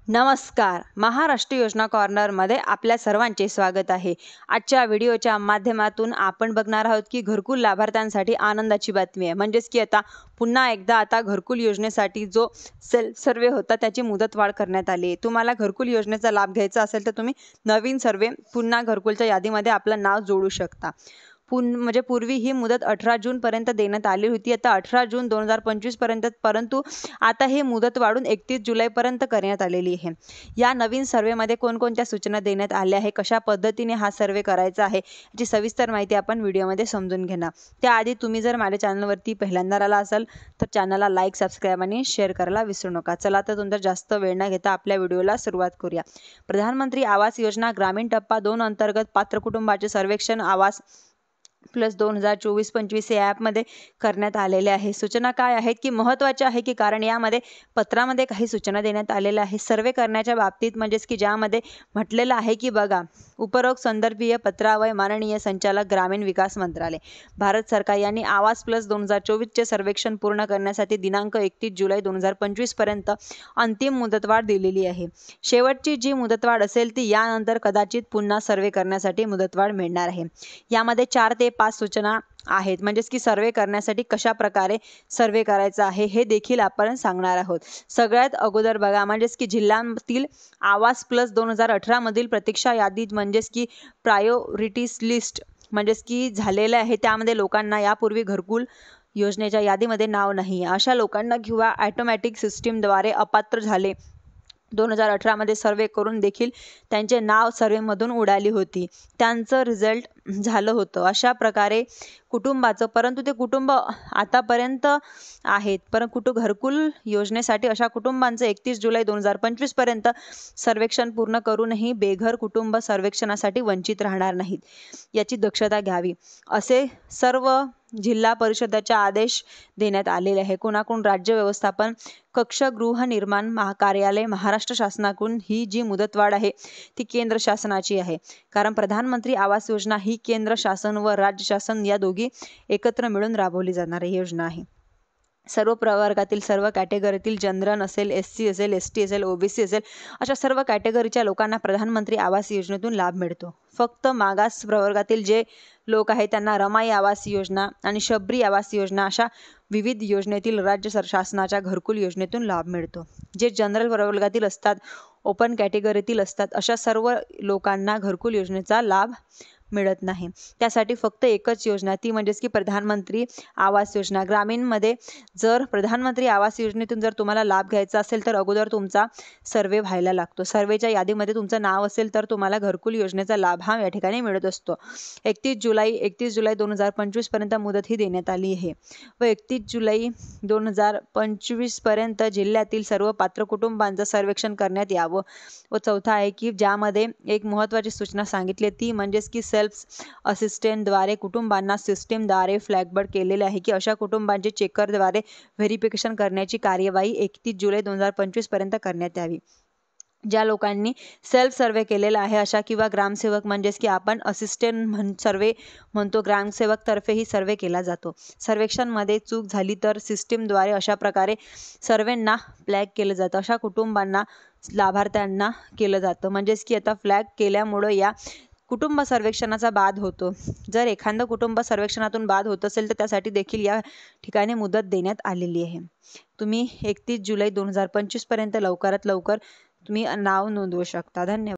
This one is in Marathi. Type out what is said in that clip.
नमस्कार. महाराष्ट्र योजना कॉर्नरमध्ये आपल्या सर्वांचे स्वागत आहे. आजच्या व्हिडिओच्या माध्यमातून आपण बघणार आहोत की घरकुल लाभार्थ्यांसाठी आनंदाची बातमी आहे. म्हणजेच की पुन्हा एकदा घरकुल योजनेसाठी जो सेल्फ सर्वे होता त्याची मुदतवाढ करण्यात आली आहे. तुम्हाला घरकुल योजनेचा लाभ घ्यायचा असेल तर तुम्ही नवीन सर्वे पुन्हा घरकुलच्या यादीमध्ये आपलं नाव जोडू शकता. म्हणजे पूर्वी ही मुदत 18 जून पर्यंत देण्यात आली होती. आता 18 जून 2025 पर्यंत, परंतु आता ही मुदत वाढून 31 जुलैपर्यंत करण्यात आलेली आहे. या नवीन सर्वेमध्ये कोणकोणत्या सूचना देण्यात आल्या आहे, कशा पद्धतीने हा सर्वे करायचा आहे याची सविस्तर माहिती आपण व्हिडिओमध्ये समजून घेणार. त्याआधी तुम्ही जर माझ्या चॅनलवरती पहिल्यांदा आला असाल तर चॅनलला लाईक, सबस्क्राईब आणि शेअर करायला विसरू नका. चला तर तुमचा जास्त वेळ न घेता आपल्या व्हिडिओला सुरुवात करूया. प्रधानमंत्री आवास योजना ग्रामीण टप्पा 2 अंतर्गत पात्र कुटुंबाचे सर्वेक्षण आवास प्लस 2024-25 या ॲपमध्ये करण्यात आलेले आहे. सूचना काय आहेत की महत्त्वाच्या आहे की कारण यामध्ये पत्रामध्ये काही सूचना देण्यात आलेल्या आहे सर्वे करण्याच्या बाबतीत. म्हणजेच की ज्यामध्ये म्हटलेलं आहे की बघा, उपरोक्त संदर्भीय पत्रावय माननीय संचालक ग्रामीण विकास मंत्रालय भारत सरकार यांनी आवास प्लस 2024चे सर्वेक्षण पूर्ण करण्यासाठी दिनांक 31 जुलै 2025 पर्यंत अंतिम मुदतवाढ दिलेली आहे. शेवटची जी मुदतवाढ असेल ती यानंतर कदाचित पुन्हा सर्वे करण्यासाठी मुदतवाढ मिळणार आहे. यामध्ये 4 ते 5 सूचना आहेत. म्हणजेच की सर्वे करण्यासाठी कशा प्रकारे सर्वे करायचा आहे हे देखील आपण सांगणार आहोत. सगळ्यात अगोदर बघा, म्हणजेच की जिल्ह्यांतील आवास प्लस 2018 मधील प्रतीक्षा यादीत म्हणजेच की प्रायोरिटीज लिस्ट म्हणजेच की झालेलं आहे. त्यामध्ये लोकांना यापूर्वी घरकुल योजनेच्या यादीमध्ये नाव नाही, अशा लोकांना किंवा ऑटोमॅटिक सिस्टीमद्वारे अपात्र झाले 2018 मध्ये सर्वे करून देखील त्यांचे नाव सर्वेमधून उडाली होती, त्यांचं रिझल्ट झालं होतं. अशा प्रकारे कुटुंबाचं, परंतु ते कुटुंब आतापर्यंत आहेत, परंतु घरकुल योजनेसाठी अशा कुटुंबांचं 31 जुलै 2025 पर्यंत सर्वेक्षण पूर्ण करूनही बेघर कुटुंब सर्वेक्षणासाठी वंचित राहणार नाहीत याची दक्षता घ्यावी, असे सर्व जिल्हा परिषदेचा आदेश देण्यात आलेले आहे. कोणाकडून? राज्य व्यवस्थापन कक्ष गृहनिर्माण कार्यालय महाराष्ट्र शासनाकडून. ही जी मुदतवाढ आहे ती केंद्र शासनाची आहे, कारण प्रधानमंत्री आवास योजना ही केंद्र शासन व राज्य शासन या दोघी एकत्र मिळून राबवली जाणारी योजना आहे. सर्व प्रवर्गातील, सर्व कॅटेगरीतील, जनरल असेल, SC असेल, ST असेल, OBC असेल, अशा सर्व कॅटेगरीच्या लोकांना प्रधानमंत्री आवास योजनेतून लाभ मिळतो. फक्त मागास प्रवर्गातील जे लोक आहेत त्यांना रमाई आवास योजना आणि शबरी आवास योजना अशा विविध योजनेतील राज्य शासनाच्या घरकुल योजनेतून लाभ मिळतो. जे जनरल प्रवर्गातील असतात, ओपन कॅटेगरीतील असतात, अशा सर्व लोकांना घरकुल योजनेचा लाभ मिळत नाही. त्यासाठी फक्त एकच योजना, ती म्हणजेच की प्रधानमंत्री आवास योजना. ग्रामीणमध्ये जर प्रधानमंत्री आवास योजनेतून जर तुम्हाला लाभ घ्यायचा असेल तर अगोदर तुमचा सर्वे व्हायला लागतो. सर्वेच्या यादीमध्ये तुमचं नाव असेल तर तुम्हाला घरकुल योजनेचा लाभ हा या ठिकाणी मिळत असतो. 31 जुलै 2025 पर्यंत मुदत ही देण्यात आली आहे व 31 जुलै 2025 पर्यंत जिल्ह्यातील सर्व पात्र कुटुंबांचं सर्वेक्षण करण्यात यावं. व चौथा आहे की ज्यामध्ये एक महत्त्वाची सूचना सांगितली, ती म्हणजेच की सेल्फ असिस्टंटद्वारे कुटुंबांना सिस्टीमद्वारे फ्लॅगबर्ड केलेले आहे की अशा कुटुंबांचे चेकरद्वारे व्हेरिफिकेशन करण्याची कार्यवाही 31 जुलै 2025 पर्यंत करण्यात यावी. ज्या लोकांनी सेल्फ सर्वे केलेला आहे अशा किंवा ग्रामसेवक, म्हणजेच की आपण असिस्टंट सर्वे म्हणतो, ग्रामसेवक तर्फे ही सर्वे केला जातो. सर्वेक्षणमध्ये चूक झाली तर सिस्टीमद्वारे अशा प्रकारे सर्वेंना फ्लॅग केलं जातं. अशा कुटुंबांना, लाभार्थ्यांना केलं जातं. म्हणजेच की फ्लॅग केल्यामुळं या कुटुंब सर्वेक्षणाचा बाद होतो. जर एखादं कुटुंब सर्वेक्षणातून बाद होत असेल तर त्यासाठी देखील या ठिकाणी मुदत देण्यात आलेली आहे. तुम्ही 31 जुलै 2025 पर्यंत लवकरात लवकर तुम्ही नाव नोंदवू शकता. धन्यवाद.